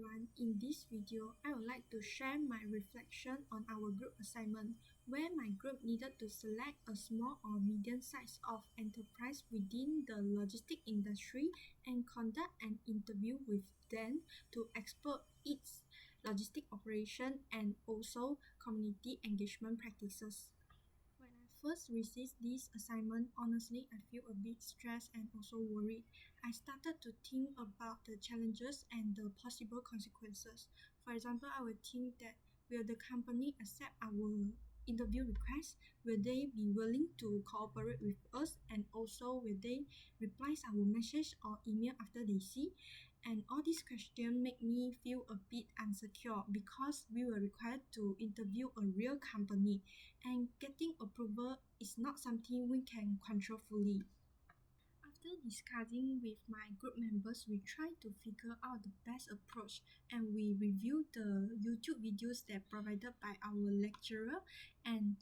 everyone, in this video I would like to share my reflection on our group assignment where my group needed to select a small or medium size of enterprise within the logistic industry and conduct an interview with them to explore its logistic operation and also community engagement practices. When I first received this assignment, honestly, I feel a bit stressed and also worried. I started to think about the challenges and the possible consequences. For example, I would think that will the company accept our interview request? Will they be willing to cooperate with us? And also, will they reply our message or email after they see? And all these questions make me feel a bit insecure because we were required to interview a real company and getting approval is not something we can control fully. After discussing with my group members, we tried to figure out the best approach and we reviewed the YouTube videos that provided by our lecturer, and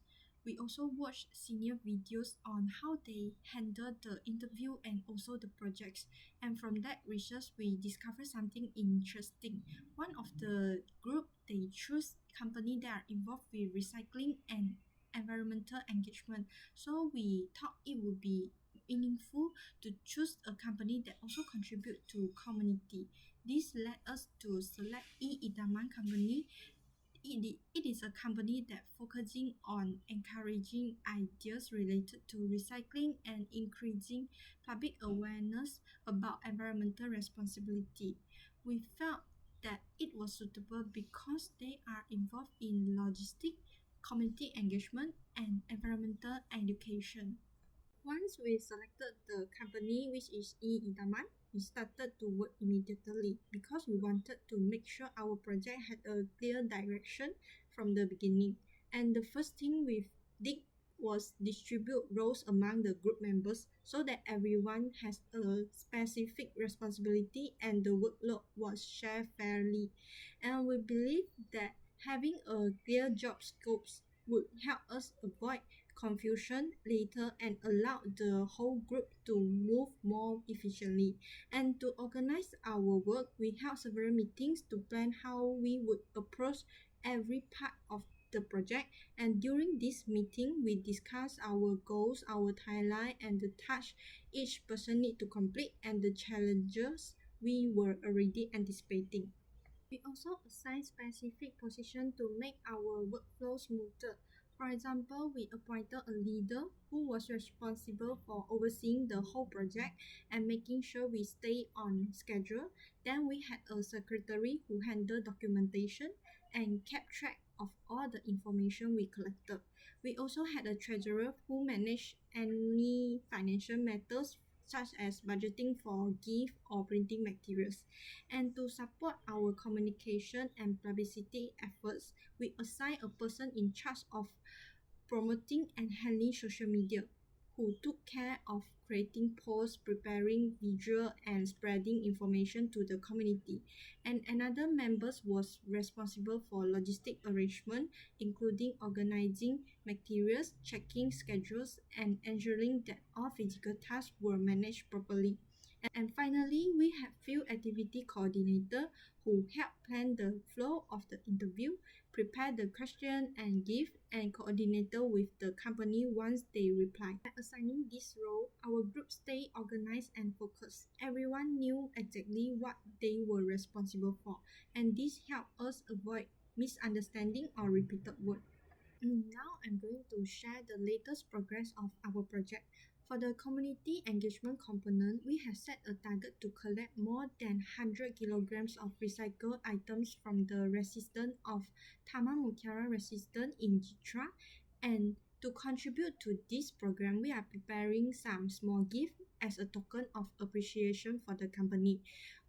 we also watched senior videos on how they handle the interview and also the projects. And from that research, we discovered something interesting. One of the group, they choose company that are involved with recycling and environmental engagement. So we thought it would be meaningful to choose a company that also contribute to community. This led us to select Idaman company. It is a company that focusing on encouraging ideas related to recycling and increasing public awareness about environmental responsibility. We felt that it was suitable because they are involved in logistics, community engagement, and environmental education. Once we selected the company, which is Idaman, we started to work immediately because we wanted to make sure our project had a clear direction from the beginning. And the first thing we did was distribute roles among the group members so that everyone has a specific responsibility and the workload was shared fairly. And we believe that having a clear job scopes would help us avoid confusion later and allow the whole group to move more efficiently. And to organize our work, we held several meetings to plan how we would approach every part of the project. And during this meeting, we discussed our goals, our timeline, and the tasks each person need to complete and the challenges we were already anticipating. We also assign specific positions to make our workflow smoother. For example, we appointed a leader who was responsible for overseeing the whole project and making sure we stay on schedule. Then we had a secretary who handled documentation and kept track of all the information we collected. We also had a treasurer who managed any financial matters such as budgeting for gift or printing materials. And to support our communication and publicity efforts, we assigned a person in charge of promoting and handling social media who took care of creating posts, preparing visual, and spreading information to the community. And another member was responsible for logistic arrangement, including organizing materials, checking schedules, and ensuring that all physical tasks were managed properly. And finally, we have field activity coordinator who help plan the flow of the interview, prepare the question and give, and coordinator with the company once they reply. By assigning this role, our group stayed organized and focused. Everyone knew exactly what they were responsible for, and this helped us avoid misunderstanding or repeated work. Now I'm going to share the latest progress of our project. For the community engagement component, we have set a target to collect more than 100 kilograms of recycled items from the residents of Taman Mutiara residence in Jitra. And to contribute to this program, we are preparing some small gifts as a token of appreciation for the company.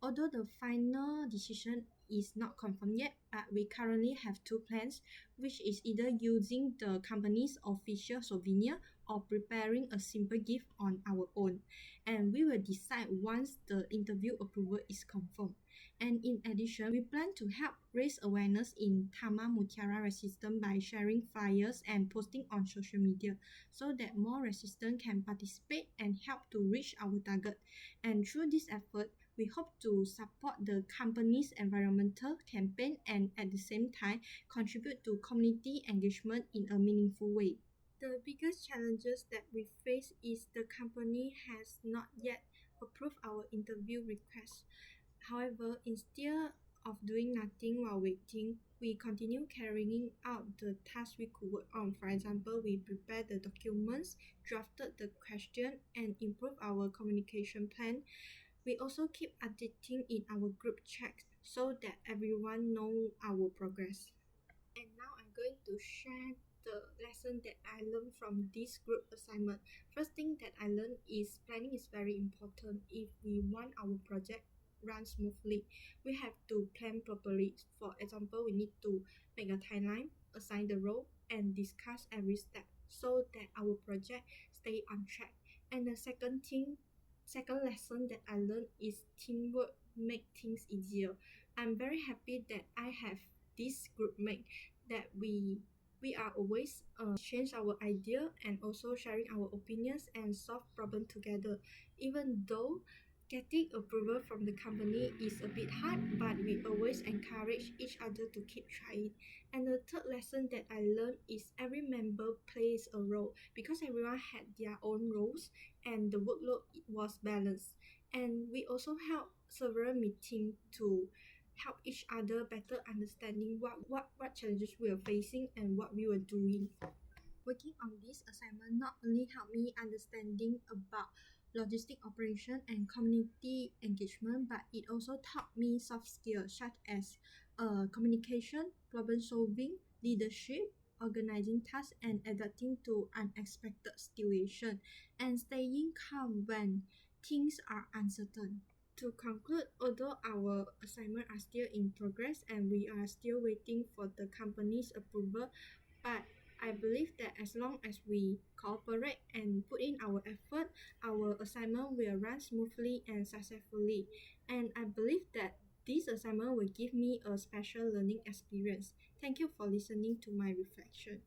Although the final decision is not confirmed yet, but we currently have two plans, which is either using the company's official souvenir or preparing a simple gift on our own. And we will decide once the interview approval is confirmed. And in addition, we plan to help raise awareness in Taman Mutiara residence by sharing flyers and posting on social media so that more residents can participate and help to reach our target. And through this effort, We hope to support the company's environmental campaign and at the same time contribute to community engagement in a meaningful way. The biggest challenges that we face is the company has not yet approved our interview request. However, instead of doing nothing while waiting, we continue carrying out the tasks we could work on. For example, we prepared the documents, drafted the question, and improved our communication plan. We also keep updating in our group chats so that everyone know our progress. And now I'm going to share the lesson that I learned from this group assignment. First thing that I learned is planning is very important. If we want our project run smoothly, we have to plan properly. For example, we need to make a timeline, assign the role, and discuss every step so that our project stay on track. And the second lesson that I learned is teamwork make things easier. I'm very happy that I have this group mate that we are always exchange our idea and also sharing our opinions and solve problem together. Even though getting approval from the company is a bit hard, but we always encourage each other to keep trying. And the third lesson that I learned is every member plays a role because everyone had their own roles and the workload was balanced. And we also held several meetings to help each other better understanding what challenges we are facing and what we were doing. Working on this assignment not only helped me understanding about logistic operation and community engagement, but it also taught me soft skills such as communication, problem solving, leadership, organizing tasks, and adapting to unexpected situations, and staying calm when things are uncertain. To conclude, although our assignments are still in progress and we are still waiting for the company's approval, but I believe that as long as we cooperate and put in our effort, our assignment will run smoothly and successfully. And I believe that this assignment will give me a special learning experience. Thank you for listening to my reflection.